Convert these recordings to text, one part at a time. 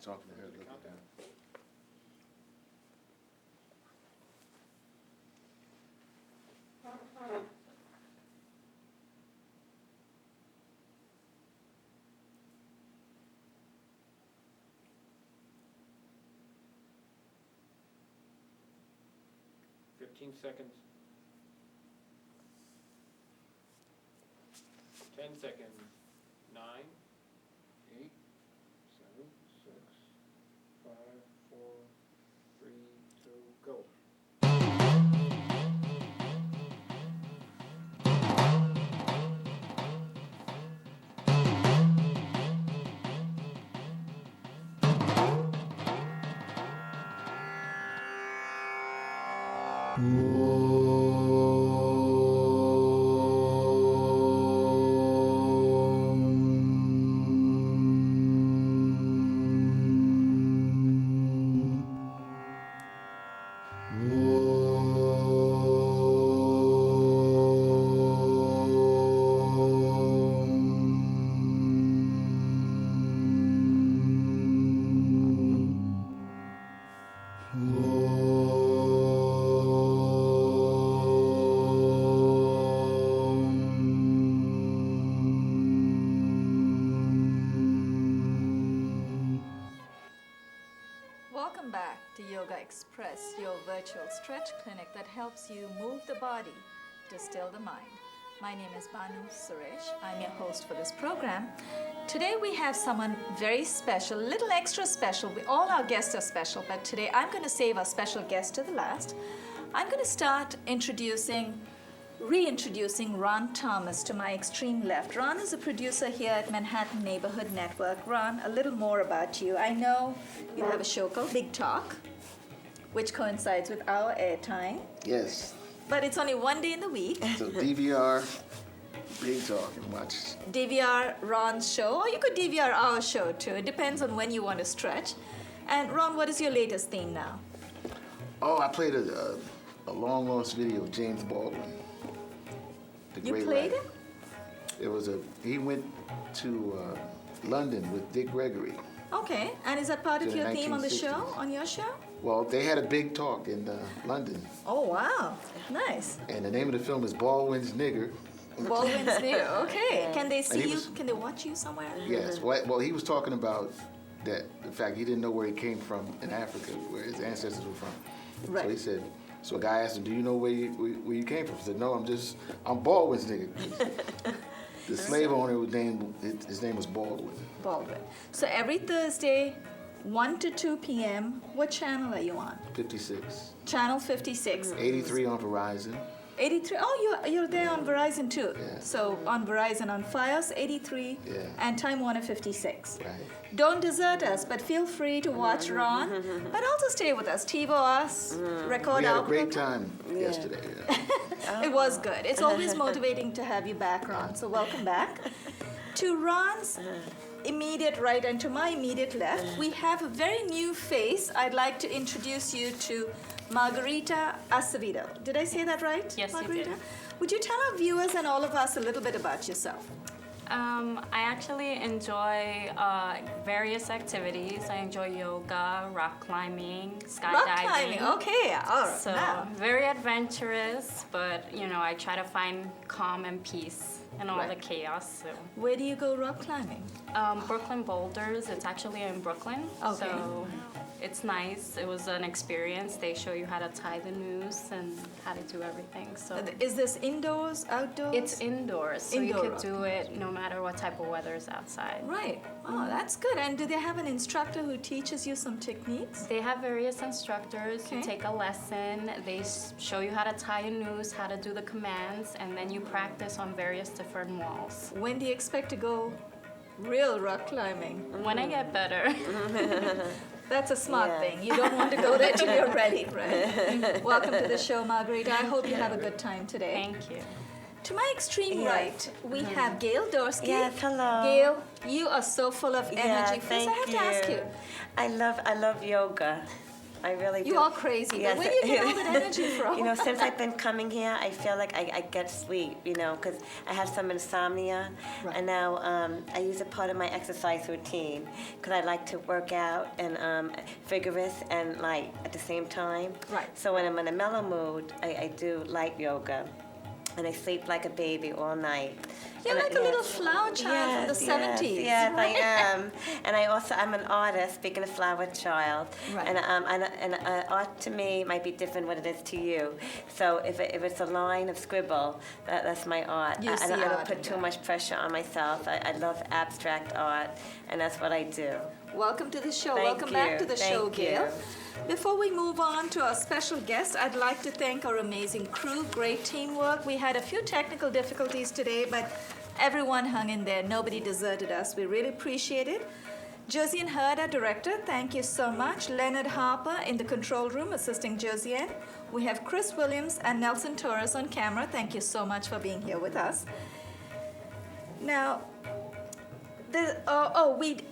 talking to her, looking down. Seconds. 10 seconds. 9, 8, 7, 6, 5, 4, 3, 2, go. Welcome back to Yogaxpress, your virtual stretch clinic that helps you move the body to still the mind. My name is Banu Suresh. I'm your host for this program. Today we have someone very special, a little extra special. All our guests are special, but today I'm going to save our special guest to the last. I'm going to start reintroducing Ron Thomas to my extreme left. Ron is a producer here at Manhattan Neighborhood Network. Ron, a little more about you. I know you have a show called Big Talk, which coincides with our airtime. Yes. But it's only one day in the week. So DVR, Big Talk, and watch. DVR Ron's show, or you could DVR our show too. It depends on when you want to stretch. And Ron, what is your latest theme now? Oh, I played a long lost video of James Baldwin. You played it? It was he went to London with Dick Gregory. Okay, and is that part of your theme on the show, on your show? Well, they had a big talk in London. Oh, wow, nice. And the name of the film is Baldwin's Nigger. Baldwin's Nigger, okay. Can they see you, can they watch you somewhere? Yes, well, he was talking about the fact he didn't know where he came from in Africa, where his ancestors were from. Right. So he said, so a guy asked him, do you know where you came from? He said, no, I'm Baldwin's nigga. The slave owner, his name was Baldwin. Baldwin. So every Thursday, 1 to 2 p.m., what channel are you on? 56. Channel 56. 83 on Verizon. 83. Oh, you're there on Verizon too. Yeah. So on Verizon, on Fios 83 Yeah. and Time Warner 56. Right. Don't desert us, but feel free to watch Ron. But also stay with us, TiVo us, record We had our a great time yesterday. Yeah. It was good. It's always motivating to have you back, Ron. So welcome back. To Ron's immediate right and to my immediate left, we have a very new face. I'd like to introduce you to Margarita Acevedo. Did I say that right? Yes, Margarita? you did. Would you tell our viewers and all of us a little bit about yourself? I actually enjoy various activities. I enjoy yoga, rock climbing, skydiving. Rock climbing, okay. All right. So Now. very adventurous, but I try to find calm and peace in all the chaos. So. Where do you go rock climbing? Brooklyn Boulders. It's actually in Brooklyn. Okay. So it's nice. It was an experience. They show you how to tie the noose and how to do everything. So Is this indoors, outdoors? it's indoors, so Indoor you rock could do it no matter what type of weather is outside. Right. Oh, that's good. And do they have an instructor who teaches you some techniques? They have various instructors. Okay. You take a lesson. They show you how to tie a noose, how to do the commands, and then you practice on various different walls. When do you expect to go real rock climbing? When I get better. That's a smart thing. You don't want to go there till you're ready, right? Welcome to the show, Margarita. I hope you have a good time today. Thank you. To my extreme right, we have Gayle Dorsky. Yes, hello. Gayle, you are so full of energy. Yeah, First, I have thank to ask you. I love yoga. I really do. You are crazy. Yes. Where do you get all that energy from? You know, since I've been coming here, I feel like I get sleep, you know, because I have some insomnia. Right. And now I use it part of my exercise routine because I like to work out and vigorous and light at the same time. Right. So when I'm in a mellow mood, I do light yoga. And I sleep like a baby all night. You're like a little flower child from the 70s. Yes, I am. And I'm an artist, speaking of flower child. Right. And art to me might be different what it is to you. So if it's a line of scribble, that's my art. You see I don't art put in too that. much pressure on myself. I love abstract art, and that's what I do. Welcome to the show. Thank Welcome back you. to the Thank show, you. Gayle. Before we move on to our special guest, I'd like to thank our amazing crew. Great teamwork. We had a few technical difficulties today, but everyone hung in there. Nobody deserted us. We really appreciate it. Josiane Hurd, our director, thank you so much. Leonard Harper in the control room assisting Josiane. We have Chris Williams and Nelson Torres on camera. Thank you so much for being here with us. Now,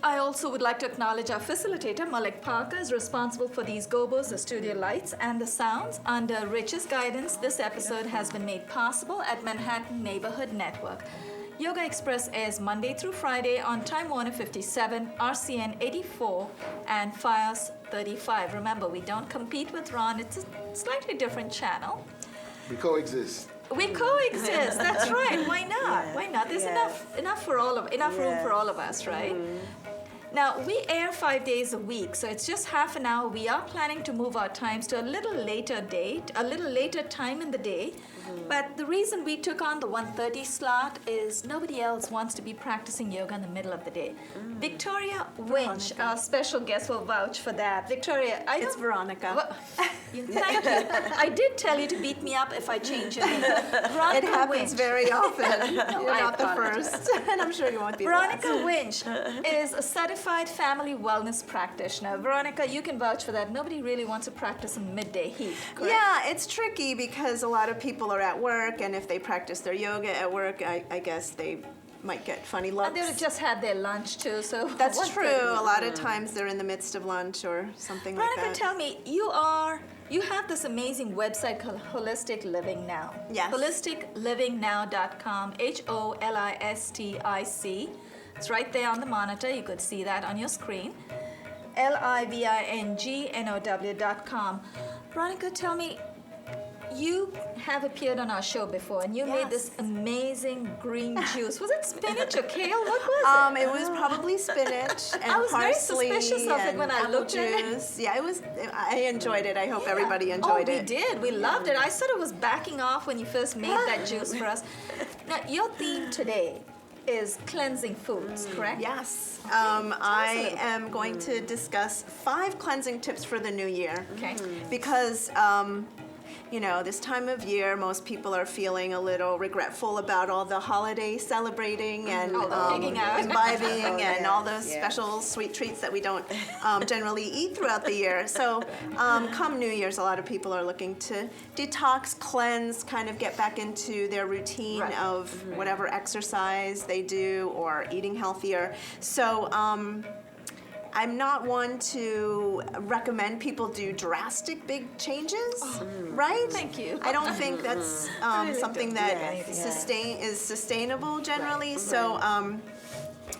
I also would like to acknowledge our facilitator, Malik Parker, is responsible for these gobos, the studio lights, and the sounds. Under Rich's guidance, this episode has been made possible at Manhattan Neighborhood Network. Yoga Express airs Monday through Friday on Time Warner 57, RCN 84, and FiOS 35. Remember, we don't compete with Ron. It's a slightly different channel. We coexist. We coexist. That's right. Why not? Yeah. Why not? There's Yeah. enough room for all of us, right? Mm-hmm. Now we air 5 days a week, so it's just half an hour. We are planning to move our times to a little later date, a little later time in the day. But the reason we took on the 1:30 slot is nobody else wants to be practicing yoga in the middle of the day. Victoria Winsch, our special guest, will vouch for that. Victoria, It's Veronica. Thank you. I did tell you to beat me up if I change your name. Veronica It happens Winsch. very often. You're I not the apologize. first, and I'm sure you won't be Veronica the last. Winsch is a certified family wellness practitioner. Veronica, you can vouch for that. Nobody really wants to practice in midday heat, correct? Yeah, it's tricky because a lot of people are at work, and if they practice their yoga at work, I guess they might get funny And looks. they would have just had their lunch too, so. That's what true. good? A lot of times they're in the midst of lunch or something like Veronica, that. tell me, you have this amazing website called Holistic Living Now. Yes. HolisticLivingNow.com, HOLISTIC. It's right there on the monitor. You could see that on your screen. LIVINGNOW.com. Veronica, tell me, you have appeared on our show before, and you made this Yes. amazing green juice. Was it spinach or kale? What was It was probably spinach and I was very parsley suspicious of it and when I apple looked at it. juice. Yeah, it was. I enjoyed it. I hope Yeah. everybody enjoyed Oh, it. we did. We loved it. I sort of was backing off when you first made that juice for us. Now, your theme today is cleansing foods, correct? Yes. Tell us a I little am going to discuss 5 cleansing tips for the new year. Okay. Because, this time of year, most people are feeling a little regretful about all the holiday celebrating and All the pigging out. imbibing and yes, all those yes. special sweet treats that we don't generally eat throughout the year. So come New Year's, a lot of people are looking to detox, cleanse, kind of get back into their routine Right. of whatever exercise they do or eating healthier. So I'm not one to recommend people do drastic big changes, right? Thank you. I don't think that's something that is sustainable generally. So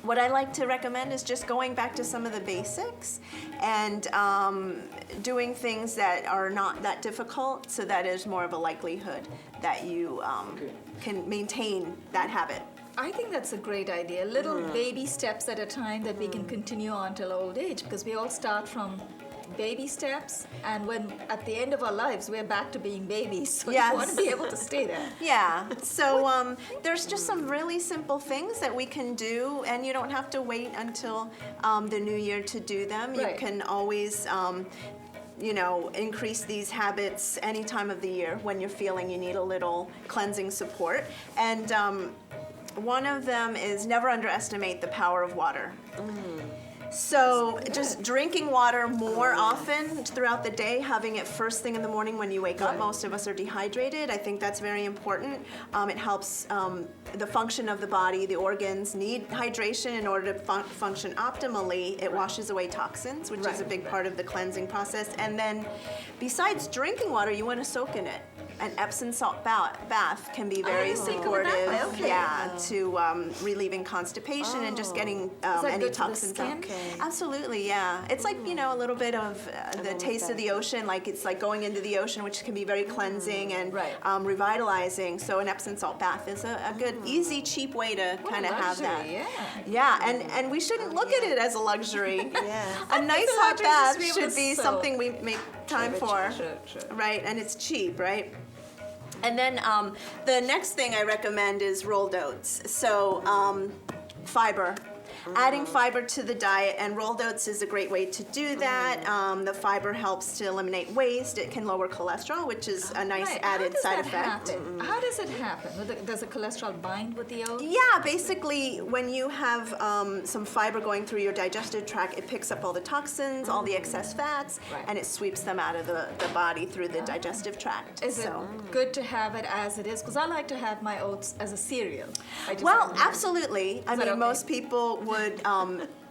what I like to recommend is just going back to some of the basics and doing things that are not that difficult, so that is more of a likelihood that you can maintain that habit. I think that's a great idea. Little baby steps at a time that we can continue on till old age, because we all start from baby steps, and when at the end of our lives we're back to being babies. So Yes. you want to be able to stay there. Yeah, so there's just some really simple things that we can do, and you don't have to wait until the new year to do them. You Right. can always increase these habits any time of the year when you're feeling you need a little cleansing support. And one of them is never underestimate the power of water. So just drinking water more often throughout the day, having it first thing in the morning when you wake up. Most of us are dehydrated. I think that's very important. It helps the function of the body. The organs need hydration in order to function optimally. It washes away toxins, which is a big part of the cleansing process. And then besides drinking water, you want to soak in it. An Epsom salt bath can be very supportive, to relieving constipation and just getting any toxins out. Absolutely, yeah. It's like, you know, a little bit of the taste of the ocean, like it's like going into the ocean, which can be very cleansing and revitalizing. So an Epsom salt bath is a good, easy, cheap way to kind of have that. Yeah, and we shouldn't look at it as a luxury. A nice hot bath should be something we make time for, right? And it's cheap, right? And then the next thing I recommend is rolled oats. So fiber. Adding fiber to the diet, and rolled oats is a great way to do that. The fiber helps to eliminate waste. It can lower cholesterol, which is a nice added side effect. How does it happen? Does the cholesterol bind with the oats? Yeah, basically, when you have some fiber going through your digestive tract, it picks up all the toxins, all the excess fats, and it sweeps them out of the body through the digestive tract. Is it good to have it as it is? Because I like to have my oats as a cereal. Well, absolutely. I mean, most people would,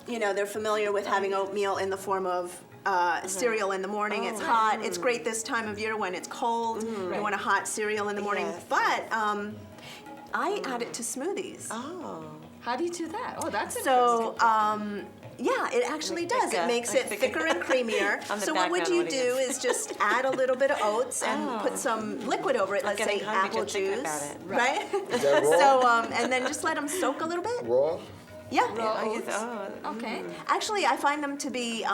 you know, they're familiar with having oatmeal in the form of cereal in the morning. It's hot. It's great this time of year when it's cold. You want a hot cereal in the morning. But I add it to smoothies. How do you do that? Oh, that's so. Yeah, it actually does. It makes it thicker and creamier. So what would you do is just add a little bit of oats and put some liquid over it. Let's say apple juice, right? Is that raw? So and then just let them soak a little bit. Raw? Yeah. okay. Actually, I find them to be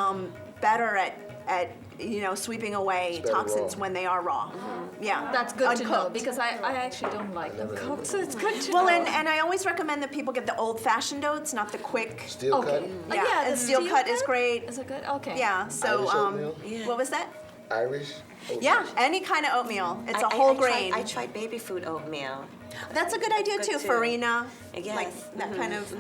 better at you know, sweeping away toxins when they are raw. Yeah. That's good to know, because I actually don't like them cooked, so it's good to know. Well, and I always recommend that people get the old-fashioned oats, not the quick. Steel cut? Yeah, and steel cut is great. Is it good? Okay. Yeah, so, Irish oatmeal? what was that? Irish? Oatmeal. Yeah, any kind of oatmeal. It's a whole grain. I tried baby food oatmeal. That's a good idea too, farina. Yes. Like that kind of,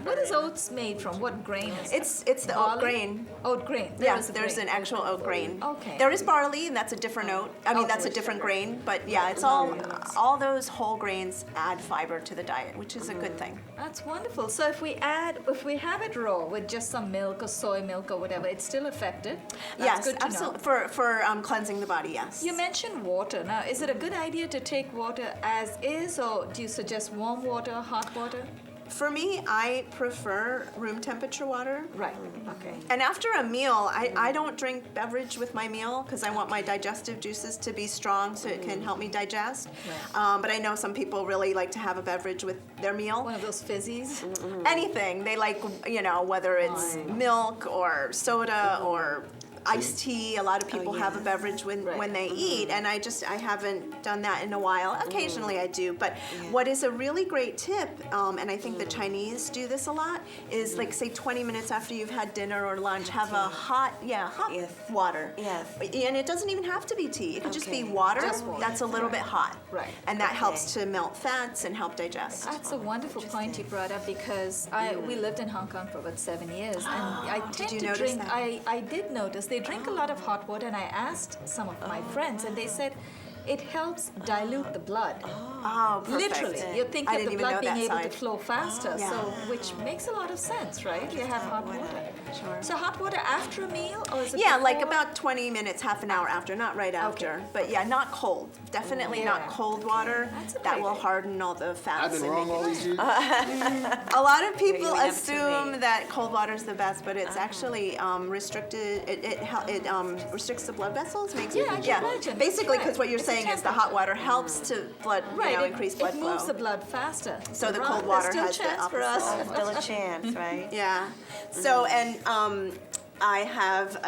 What is oats made from? What grain is it? It's the oat grain. Oat grain. Yes, there's an actual oat grain. Okay. There is barley, and that's a different oat. I mean, that's a different grain. But yeah, it's all those whole grains add fiber to the diet, which is a good thing. That's wonderful. So if we have it raw with just some milk or soy milk or whatever, it's still effective. That's Yes, good to absolutely. know. For cleansing the body, yes. You mentioned water. Now, is it a good idea to take water as is, or do you suggest warm water, hot water? For me, I prefer room temperature water. Right. Okay. And after a meal, I don't drink beverage with my meal because I want my digestive juices to be strong so it can help me digest. But I know some people really like to have a beverage with their meal. One of those fizzies. Anything. They like, you know, whether it's milk or soda or iced tea. A lot of people have a beverage when they eat, and I haven't done that in a while. Occasionally I do, but what is a really great tip, and I think the Chinese do this a lot, is like say 20 minutes after you've had dinner or lunch, have a hot water. Yes. And it doesn't even have to be tea. It could just be water that's a little bit hot. Right. And that helps to melt fats and help digest. That's a wonderful point you brought up, because we lived in Hong Kong for about 7 years, and I tend you to notice drink. that? I did notice they drink a lot of hot water, and I asked some of my friends, and they said it helps dilute the blood. Oh, perfect. Literally, you think I of didn't the even blood know being that able side. to flow faster, Yeah. so which makes a lot of sense, right? You have hot water. Sure. So hot water after a meal, or is it Yeah, like before? about 20 minutes, half an hour after, not right after. But yeah, not cold. Definitely not cold water. That's a That great will idea. harden all the fats. I've been and wrong make all it- these years. A lot of people went up to assume me. that cold water is the best, but it's actually restricted. It restricts the blood vessels, makes Yeah, I can imagine. Basically, because Right. what you're It's a saying is the hot water helps to blood, increase blood it flow. moves the blood faster. So the Right, cold there's water still has the chance for us. opposite. Still a chance, right? Yeah. So, and I have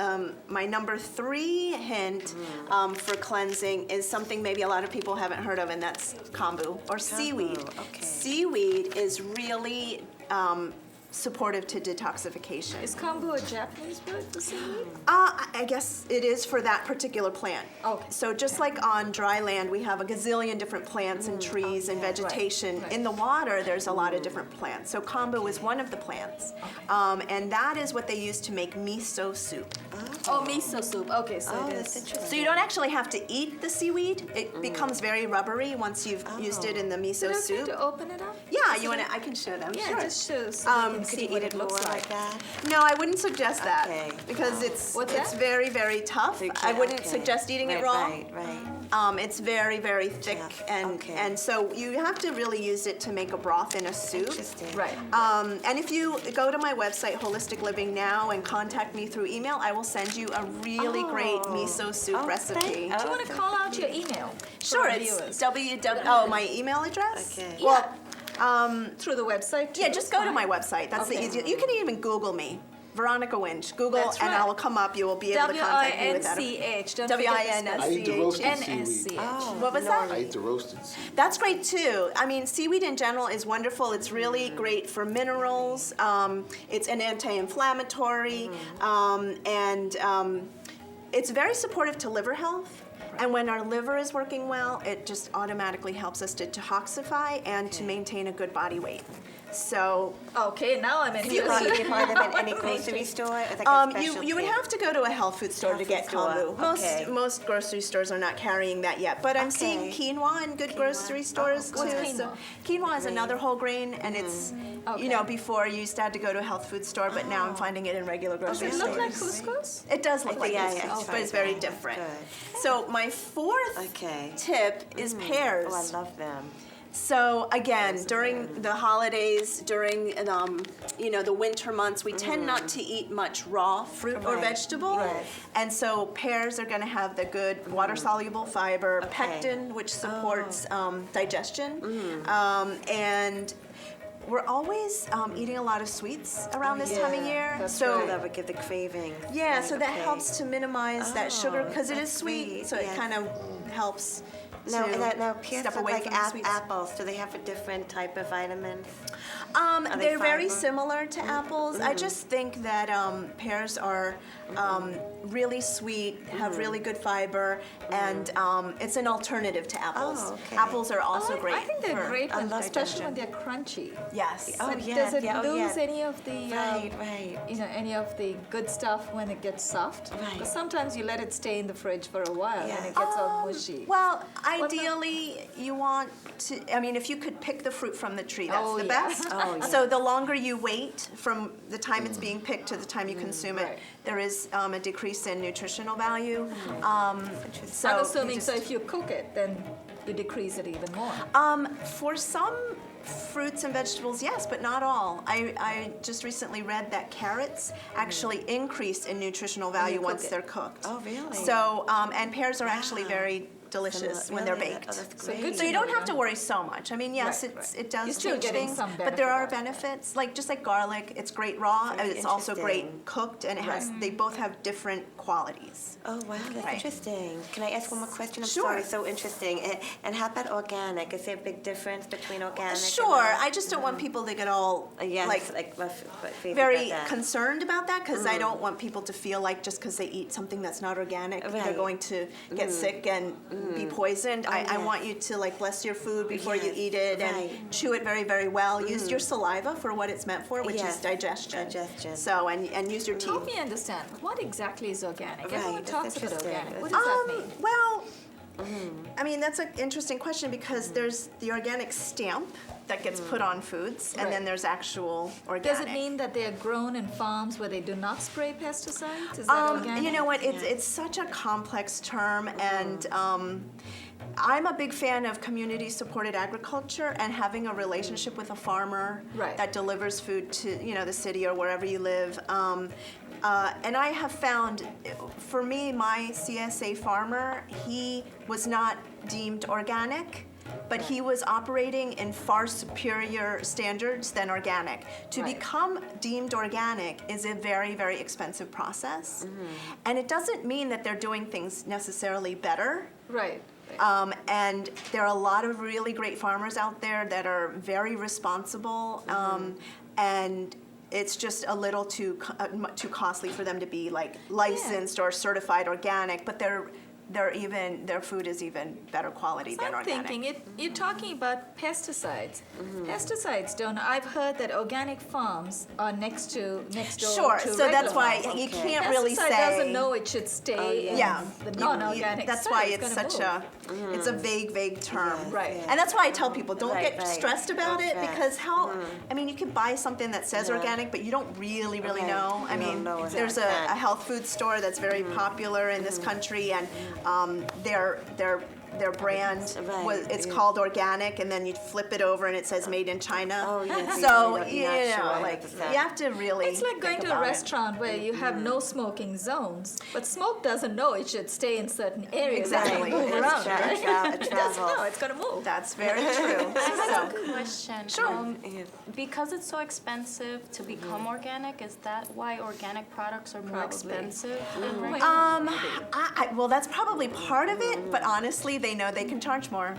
my number 3 hint for cleansing is something maybe a lot of people haven't heard of, and that's kombu or seaweed. Okay. Seaweed is really supportive to detoxification. Is kombu a Japanese word for seaweed? I guess it is for that particular plant. Okay. So just like on dry land, we have a gazillion different plants and trees and vegetation. Right. In the water, there's a lot of different plants. So kombu is one of the plants. And that is what they use to make miso soup. Oh, miso soup. Okay, so it that's is. interesting. So you don't actually have to eat the seaweed. It becomes very rubbery once you've used it in the Is miso it okay soup. to open it up? Yeah, you want to? I can show them. Yeah, sure. just show so we can Could see you what eat it looks like. that? No, I wouldn't suggest that Okay. because it's What's it's that? very, very tough. So you I can't- wouldn't okay. suggest eating it raw. Right. It's very, very thick, Tough. and Okay. and so you have to really use it to make a broth in a soup. Interesting. Right. And if you go to my website, Holistic Living Now, and contact me through email, I will send you a really great miso soup recipe. Do you want to call out your email? for Sure, our it's viewers? my email address. Okay. Well, Through the website? too? yeah, just go to Fine. my website. That's the Okay. easiest. You can even Google me, Veronica Winsch. Google, That's and right. I will come up. You will be able to contact me with that. W-I-N-C-H. Don't forget the spelling. I eat the roasted N-S-C-H. seaweed. What was that? I eat the roasted seaweed. That's great too. I mean, seaweed in general is wonderful. It's really great for minerals. It's an anti-inflammatory, and it's very supportive to liver health. And when our liver is working well, it just automatically helps us to detoxify and to maintain a good body weight. So Okay, now I'm in. Can you find them in any grocery store? It's like a you would have to go to a health food store to Health get food store. kombu. Okay. Most grocery stores are not carrying that yet, but I'm seeing Okay. quinoa in good grocery stores too. What's quinoa? So quinoa is another whole grain, and it's you know, before you used to have to go to a health food store, but now I'm finding it in regular grocery Does it look like stores. couscous? It does look like Yeah, couscous, yeah, but it's very different. Good. So my fourth Okay. tip is pears. Oh, I love them. So again, during the holidays, during you know, the winter months, we tend not to eat much raw fruit or Right. vegetable, Right. and so pears are going to have the good water-soluble fiber, Okay. pectin, which supports digestion, and we're always eating a lot of sweets around this time of yeah, year. that's So That would give the craving. yeah, Right, so that okay. helps to minimize that sugar because it is that's sweet, sweet, so it yes. kind of helps. Now, to now pears step look away like from the sweets. apples. Do they have a different type of vitamins? they They're very fiber? similar to apples. I just think that pears are really sweet, have really good fiber, and it's an alternative to apples. Oh, okay. Apples are also great. I think they're for great, when, love especially when digestion. they're crunchy. Yes. Oh, But yeah, does it yeah, oh, lose yeah. any of the Right. you know, any of the good stuff when it gets soft? Right. Because sometimes you let it stay in the fridge for a while and Yeah. it gets all mushy. Well, What the- ideally, you want to, I mean, if you could pick the fruit from the tree, that's Oh, the yeah. best. Oh, yeah. So the longer you wait from the time it's being picked to the time you consume it, Right. there is a decrease in nutritional value. So I'm you assuming just- so if you cook it, then you decrease it even more. For some fruits and vegetables, yes, but not all. I just recently read that carrots actually increase in nutritional value cook once it. they're cooked. Oh, really? So, and pears are actually very delicious when they're Really? baked. Oh, that's So great. good So you don't have to worry so much. I mean, yes, Right, it's right. it does You're still change getting things, some but there are benefit out of it. benefits. Like just like garlic, it's great raw, and Very it's also great interesting. cooked, and it has they both have different qualities. Oh, wow, that's Right. interesting. Can I ask one more question? I'm Sure. sorry, so interesting. And how about organic? Is there a big difference between organic Sure, and I just don't want people to get all yes, like rough, very about that. concerned about that because I don't want people to feel like just because they eat something that's not organic, they're Right. going to get sick and be poisoned. I yes. want you to like bless your food before you Yes, eat it and right. chew it very, very well. Use your saliva for what it's meant for, which Yes, is digestion. digestion. So, and use your Help teeth. me understand, what exactly is organic? Right, Everyone that's talks about interesting. organic. What does that mean? Well, I mean, that's an interesting question because there's the organic stamp that gets put on foods, and Right. then there's actual organic. Does it mean that they're grown in farms where they do not spray pesticides? Is that organic? You know what? It's such a complex term, and I'm a big fan of community-supported agriculture and having a relationship with a farmer Right. that delivers food to the city or wherever you live. And I have found, for me, my CSA farmer, he was not deemed organic. But he was operating in far superior standards than organic. To Right. become deemed organic is a very, very expensive process. And it doesn't mean that they're doing things necessarily better. Right. And there are a lot of really great farmers out there that are very responsible. And it's just a little too costly for them to be like licensed or certified organic, but their food is even better quality than I'm organic. thinking, you're talking about pesticides. Pesticides don't. I've heard that organic farms are next door Sure, to so that's regular why farms. you can't really say. Pesticide doesn't know it should stay in Yeah, the non-organic That's side. why It's it's gonna such move. it's a vague term. Right. And that's why I tell people, don't Right, get stressed about it, Right. because I mean, you can buy something that says organic, but you don't really Right. know. I You don't mean, know what there's that- a health food store that's very popular in this country, and their brand Right, it's yeah. called organic, and then you flip it over and it says made in China. Oh, yes, So, you're not sure like, 100%. you have to really It's like going think to a about it. restaurant where you have no smoking zones, but smoke doesn't know it should stay in certain areas. Exactly. It can move It's around, tra- right? tra- It doesn't travel. know. It's going to move. That's very true. I have So- a question. Sure. Because it's so expensive to become organic, is that why organic products are more Probably. expensive than Wait. regular? well, that's probably part of it, but honestly, they know they can charge more.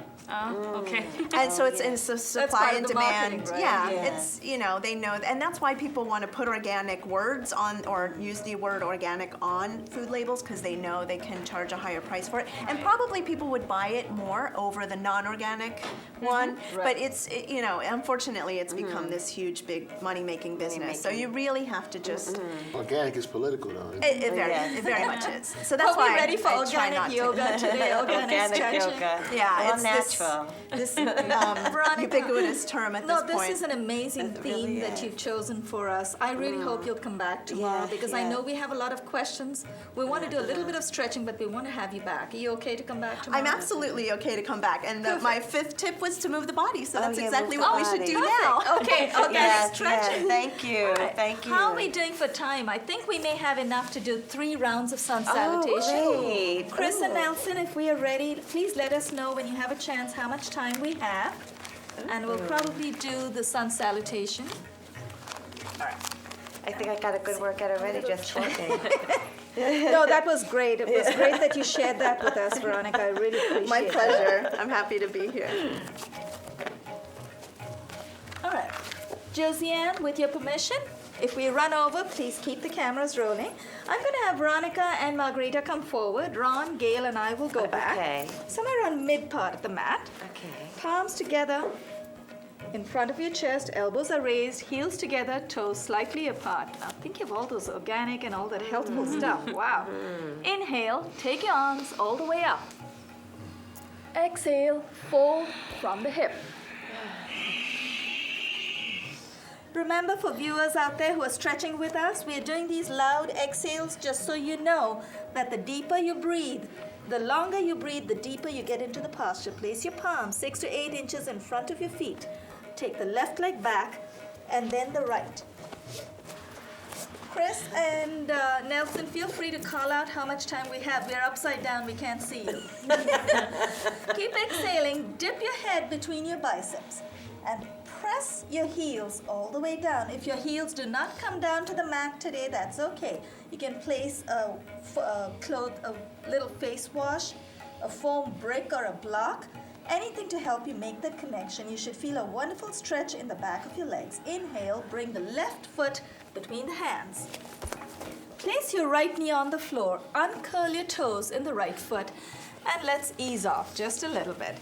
Okay. And so it's a supply part of and the demand. marketing, right? Yeah, Yeah. it's, they know, and that's why people want to put organic words on or use the word organic on food labels, because they know they can charge a higher price for it. And probably people would buy it more over the non-organic one, but Right. unfortunately, it's become this huge, big money-making business. So you really have to just, Organic is political though. it very much is. So that's Are we why ready for I try organic not to. yoga today? Organic Organic stretching? yoga. Yeah, All it's natural. this Veronica. ubiquitous term at No, this point. this is an amazing It theme really that is. you've chosen for us. I really hope you'll come back tomorrow Yes, because I yes. know we have a lot of questions. We want to do a little bit of stretching, but we want to have you back. Are you okay to come back tomorrow? I'm absolutely okay to come back. And my fifth tip was to move the body, so that's yeah, exactly move the what we should body. do now. Okay, organic Yes, stretching. yes, thank you, thank you. How are we doing for time? I think we may have enough to do 3 rounds of sun salutation. Oh, great. Chris and Ooh. Nelson, if we are ready, please let us know when you have a chance how much time we have. And we'll probably do the sun salutation. I think I got a good workout already just talking. No, that was great. It was great that you shared that with us, Veronica. I really appreciate My it. pleasure. I'm happy to be here. All right. Josiane, with your permission, if we run over, please keep the cameras rolling. I'm going to have Veronica and Margarita come forward. Ron, Gayle, and I will go back. Okay. Somewhere around mid part of the mat. Okay. Palms together in front of your chest, elbows are raised, heels together, toes slightly apart. Now think of all those organic and all that healthful stuff. Wow. Inhale, take your arms all the way up. Exhale, fold from the hip. Remember, for viewers out there who are stretching with us, we are doing these loud exhales just so you know that the deeper you breathe, the longer you breathe, the deeper you get into the posture. Place your palms 6 to 8 inches in front of your feet. Take the left leg back and then the right. Chris and Nelson, feel free to call out how much time we have. We're upside down, we can't see you. Keep exhaling, dip your head between your biceps and press your heels all the way down. If your heels do not come down to the mat today, that's okay. You can place a little face wash, a foam brick or a block, anything to help you make that connection. You should feel a wonderful stretch in the back of your legs. Inhale, bring the left foot between the hands. Place your right knee on the floor, uncurl your toes in the right foot, and let's ease off just a little bit.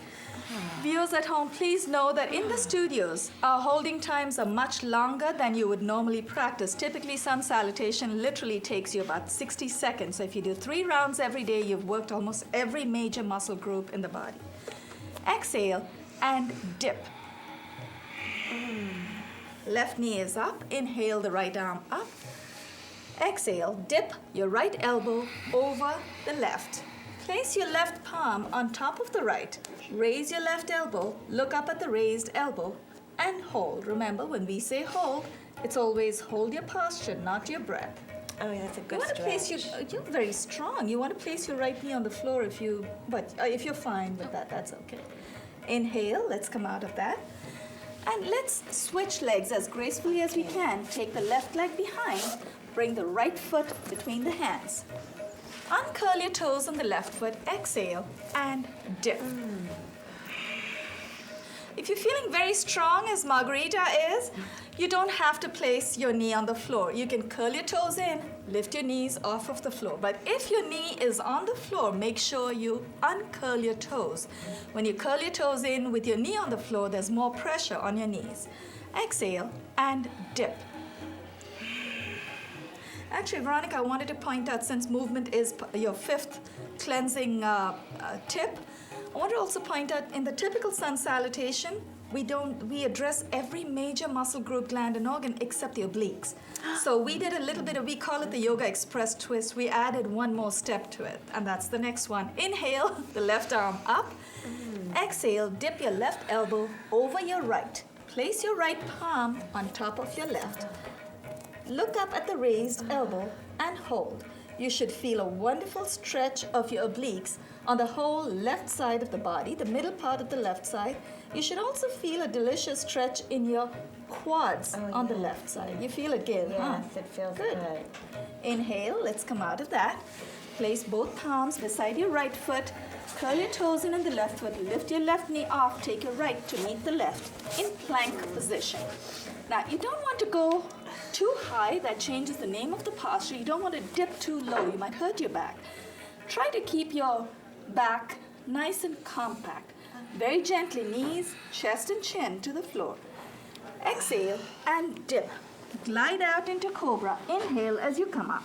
Viewers at home, please know that in the studios, our holding times are much longer than you would normally practice. Typically, sun salutation literally takes you about 60 seconds. So if you do 3 rounds every day, you've worked almost every major muscle group in the body. Exhale and dip. Left knee is up. Inhale the right arm up. Exhale, dip your right elbow over the left. Place your left palm on top of the right. Raise your left elbow, look up at the raised elbow, and hold. Remember, when we say hold, it's always hold your posture, not your breath. Oh, yeah, that's a You good want to place stretch. you're very strong. You want to place your right knee on the floor if you're fine with that, that's okay. Inhale, let's come out of that. And let's switch legs as gracefully as we can. Take the left leg behind, bring the right foot between the hands. Uncurl your toes on the left foot, exhale, and dip. If if you're feeling very strong, as Margarita is, you don't have to place your knee on the floor. You can curl your toes in, lift your knees off of the floor. But if your knee is on the floor, make sure you uncurl your toes. When you curl your toes in with your knee on the floor, there's more pressure on your knees. Exhale and dip. Actually, Veronica, I wanted to point out, since movement is your fifth cleansing tip, I want to also point out, in the typical sun salutation, we address every major muscle group, gland, and organ except the obliques. So we did a little bit of, we call it the Yogaxpress twist. We added one more step to it, and that's the next one. Inhale, the left arm up. Exhale, dip your left elbow over your right. Place your right palm on top of your left. Look up at the raised elbow and hold. You should feel a wonderful stretch of your obliques on the whole left side of the body, the middle part of the left side. You should also feel a delicious stretch in your quads on the left side. You feel it, Gayle, huh? Yes, it feels good. Inhale, let's come out of that. Place both palms beside your right foot. Curl your toes in on the left foot. Lift your left knee off. Take your right to meet the left in plank position. Now, you don't want to go too high. That changes the name of the posture. You don't want to dip too low. You might hurt your back. Try to keep your back nice and compact. Very gently, knees, chest, and chin to the floor. Exhale and dip. Glide out into cobra. Inhale as you come up.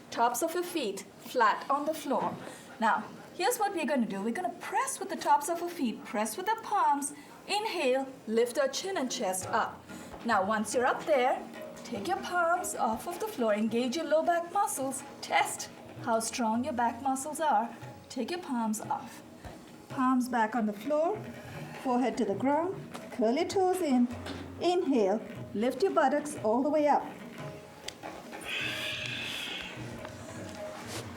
Tops of your feet flat on the floor. Now, here's what we're going to do. We're going to press with the tops of our feet. Press with our palms. Inhale, lift our chin and chest up. Now, once you're up there, take your palms off of the floor. Engage your low back muscles. Test how strong your back muscles are. Take your palms off. Palms back on the floor. Forehead to the ground. Curl your toes in. Inhale, lift your buttocks all the way up.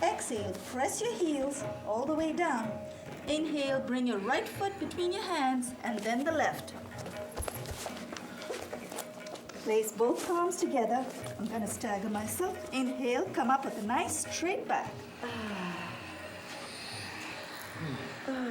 Exhale, press your heels all the way down. Inhale, bring your right foot between your hands and then the left. Place both palms together. I'm going to stagger myself. Inhale, come up with a nice straight back.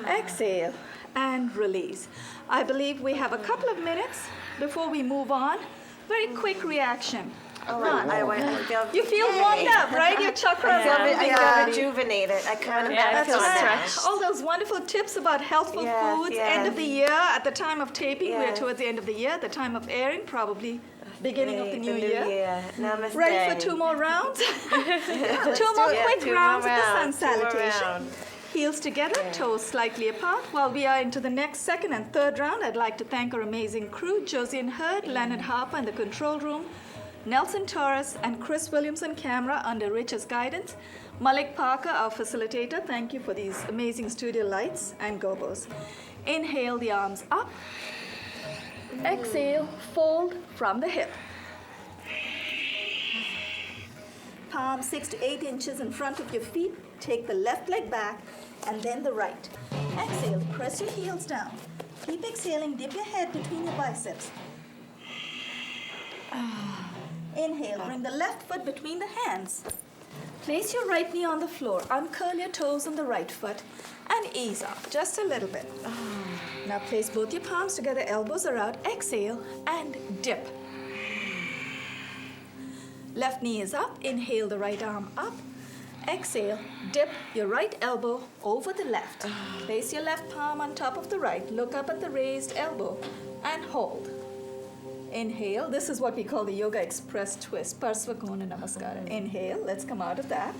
Exhale and release. I believe we have a couple of minutes before we move on. Very quick reaction. You feel warmed up, right? Your chakras are I feel rejuvenated. I kind of feel refreshed. all those wonderful tips about healthful foods. End of the year. At the time of taping, we're towards the end of the year. The time of airing, probably beginning of the new year. Namaste. Ready for 2 more rounds? 2 more quick rounds of the sun salutation. Heels together, toes slightly apart. While we are into the next second and third round, I'd like to thank our amazing crew, Josian Hurd, Leonard Harper in the control room, Nelson Torres and Chris Williamson camera under Rich's guidance. Malik Parker, our facilitator, thank you for these amazing studio lights and gobos. Inhale the arms up. Exhale, fold from the hip. Palm 6 to 8 inches in front of your feet. Take the left leg back and then the right. Exhale, press your heels down. Keep exhaling, dip your head between your biceps. Inhale, bring the left foot between the hands. Place your right knee on the floor. Uncurl your toes on the right foot and ease off just a little bit. Now place both your palms together, elbows are out. Exhale and dip. Left knee is up. Inhale the right arm up. Exhale, dip your right elbow over the left. Place your left palm on top of the right. Look up at the raised elbow and hold. Inhale. This is what we call the Yogaxpress twist. Parsvakona Namaskara. Inhale. Let's come out of that.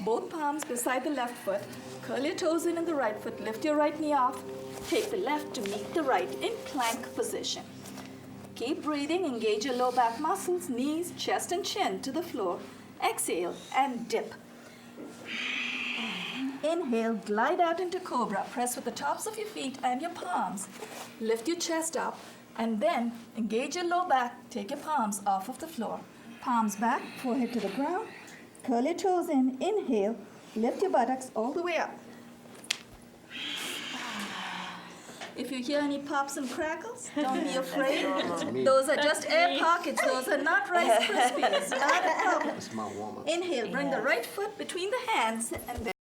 Both palms beside the left foot. Curl your toes in the right foot. Lift your right knee off. Take the left to meet the right in plank position. Keep breathing. Engage your low back muscles, knees, chest, and chin to the floor. Exhale and dip. Inhale, glide out into cobra. Press with the tops of your feet and your palms. Lift your chest up and then engage your low back. Take your palms off of the floor. Palms back, forehead to the ground. Curl your toes in. Inhale, lift your buttocks all the way up. If you hear any pops and crackles, don't be afraid. Those are just air pockets. Those are not Rice Krispies. Not a problem. It's my warm-up. Inhale, bring the right foot between the hands and then